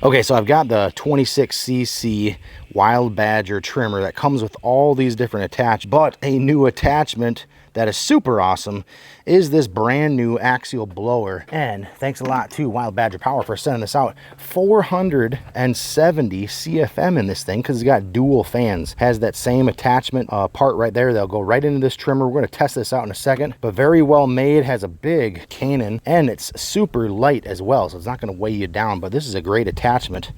Okay, so I've got the 26cc Wild Badger trimmer that comes with all these different attachments, but a new attachment that is super awesome is this brand new axial blower. And thanks a lot to Wild Badger Power for sending this out. 470 CFM in this thing because it's got dual fans. Has that same attachment part right there. They'll go right into this trimmer. We're going to test this out in a second, but very well made. Has a big cannon and it's super light as well, so it's not going to weigh you down, but this is a great attachment.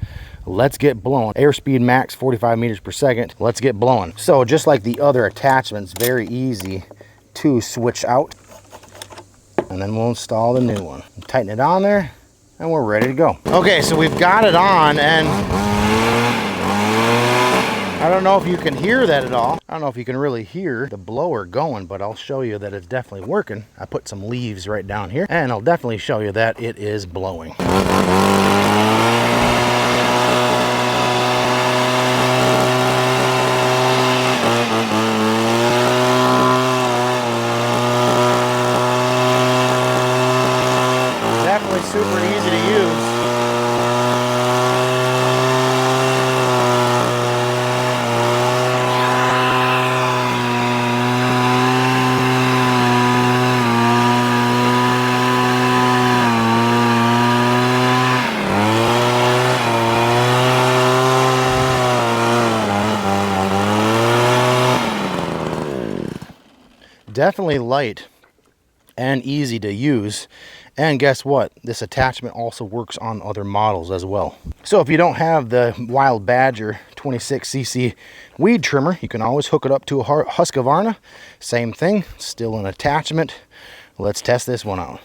Let's get blowing. Airspeed max 45 meters per second. Let's get blowing. So just like the other attachments, very easy to switch out, and then we'll install the new one. Tighten it on there and we're ready to go. Okay, so we've got it on, and I don't know if you can hear that at all. I don't know if you can really hear the blower going, but I'll show you that it's definitely working. I put some leaves right down here and I'll definitely show you that it is blowing. Definitely super easy to use. Definitely light and easy to use. And guess what? This attachment also works on other models as well. So if you don't have the Wild Badger 26cc weed trimmer, you can always hook it up to a Husqvarna. Same thing, still an attachment. Let's test this one out.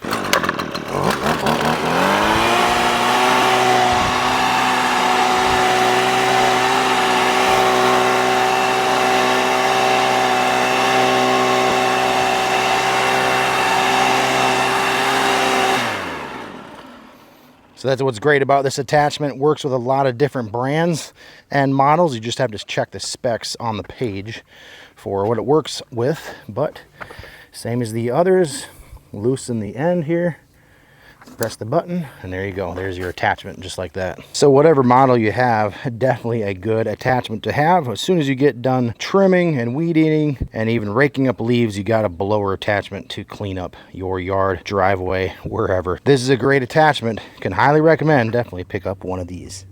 So that's what's great about this attachment. It works with a lot of different brands and models. You just have to check the specs on the page for what it works with, but same as the others. Loosen the end here, press the button, and there you go. There's your attachment, just like that. So whatever model you have, definitely a good attachment to have. As soon as you get done trimming and weed eating and even raking up leaves, you got a blower attachment to clean up your yard, driveway, wherever. This is a great attachment. Can highly recommend. Definitely pick up one of these.